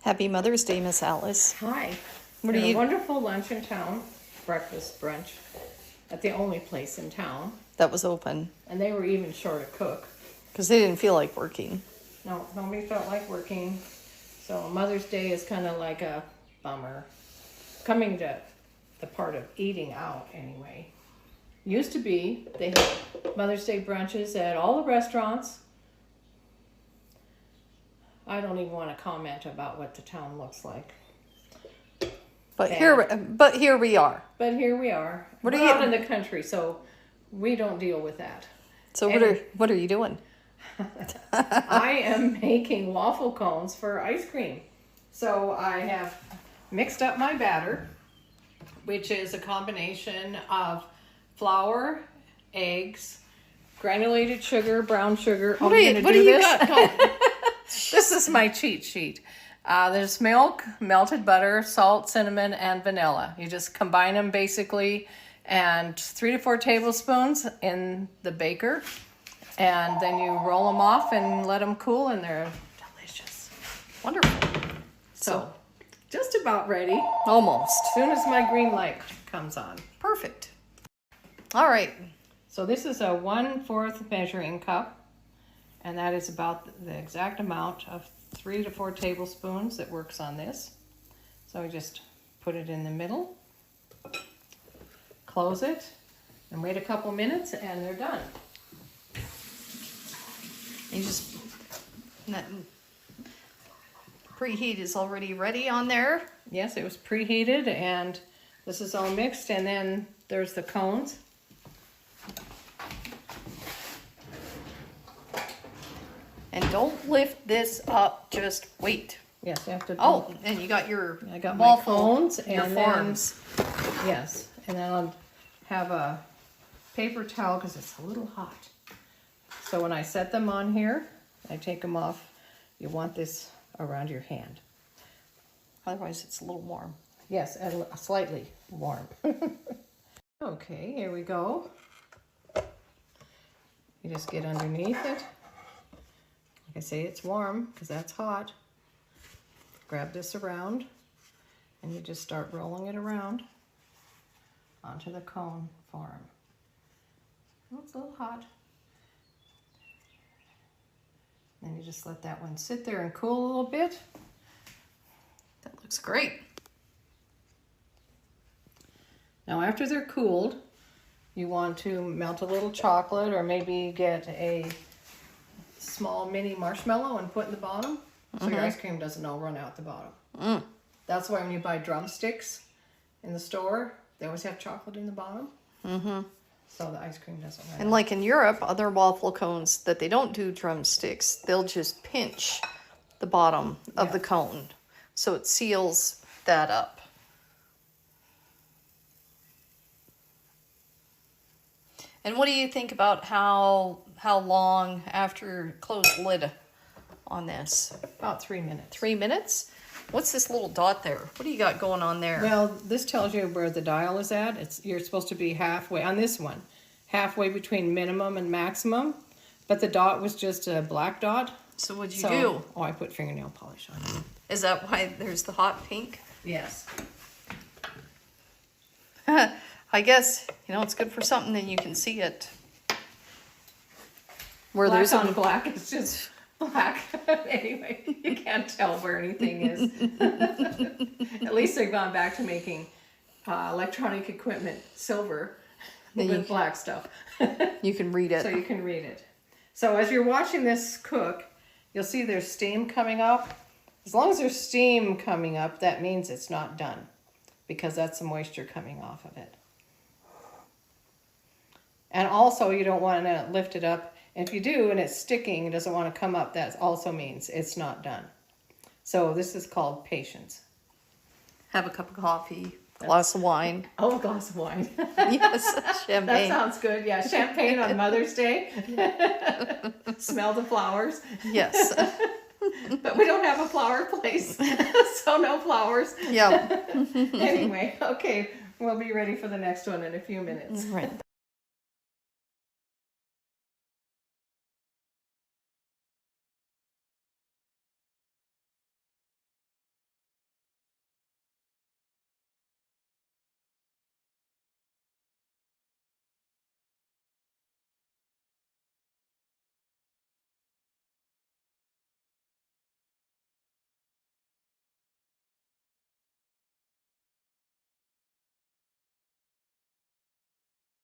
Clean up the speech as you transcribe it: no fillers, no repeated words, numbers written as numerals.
Happy Mother's Day, Miss Alice. Hi. What We are had you- a wonderful lunch in town, breakfast, brunch, at the only place in town. That was open And they were even short of cook. because they didn't feel like working. No, nobody felt like working. So Mother's Day is kind of like a bummer. Coming to the part of eating out anyway. Used to be, they had Mother's Day brunches at all the restaurants. I don't even want to comment about what the town looks like. But Bad. here we are. But here we are. What are We're you- out in the country, so we don't deal with that. So And- what are you doing? I am making waffle cones for ice cream. So I have mixed up my batter, which is a combination of flour, eggs, granulated sugar, brown sugar. What do you got going? This is my cheat sheet. There's milk, melted butter, salt, cinnamon, and vanilla. You just combine them basically, and 3 to 4 tablespoons in the baker. And then you roll them off and let them cool, and they're delicious. Wonderful. So, just about ready. Almost. As soon as my green light comes on. Perfect. All right. So this is a 1/4 measuring cup, and that is about the exact amount of 3 to 4 tablespoons that works on this. So we just put it in the middle, close it, and wait a couple minutes, and they're done. You just that preheat is already ready on there. Yes, it was preheated, and this is all mixed, and then there's the cones. And don't lift this up, just wait. Yes, you have to. Oh, and you got your I got my waffle, cones your and forms. Yes, and then I'll have a paper towel because it's a little hot. So when I set them on here, I take them off. You want this around your hand. Otherwise, it's a little warm. Yes, and slightly warm. Okay, here we go. You just get underneath it. Like I say, it's warm because that's hot. Grab this around, and you just start rolling it around onto the cone form. Oh, it's a little hot. Then you just let that one sit there and cool a little bit. That looks great. Now after they're cooled, you want to melt a little chocolate or maybe get a small mini marshmallow and put in the bottom so your ice cream doesn't all run out the bottom. That's why when you buy drumsticks in the store, they always have chocolate in the bottom. So the ice cream doesn't run And out. like in Europe, other waffle cones that they don't do drumsticks, they'll just pinch the bottom of the cone. So it seals that up. And what do you think about how long after close the lid on this? About 3 minutes. 3 minutes? What's this little dot there? What do you got going on there? Well, this tells you where the dial is at. You're supposed to be halfway, on this one, halfway between minimum and maximum. But the dot was just a black dot. So what'd you do? Oh, I put fingernail polish on it. Is that why there's the hot pink? Yes. I guess, it's good for something that you can see it. Where Black there's on black, it's just black. Anyway, you can't tell where anything is. At least they've gone back to making electronic equipment silver with black stuff. you can read it. So you can read it. So as you're watching this cook, you'll see there's steam coming up. As long as there's steam coming up, that means it's not done because that's the moisture coming off of it. And also you don't want to lift it up. And if you do and it's sticking, it doesn't want to come up, that also means it's not done. So this is called patience. Have a cup of coffee, glass of wine. Oh, a glass of wine. Yes, That champagne. sounds good. Yeah, champagne on Mother's Day. Smell the flowers. Yes. But we don't have a flower place, so no flowers. Yeah. Anyway, okay, we'll be ready for the next one in a few minutes. Right.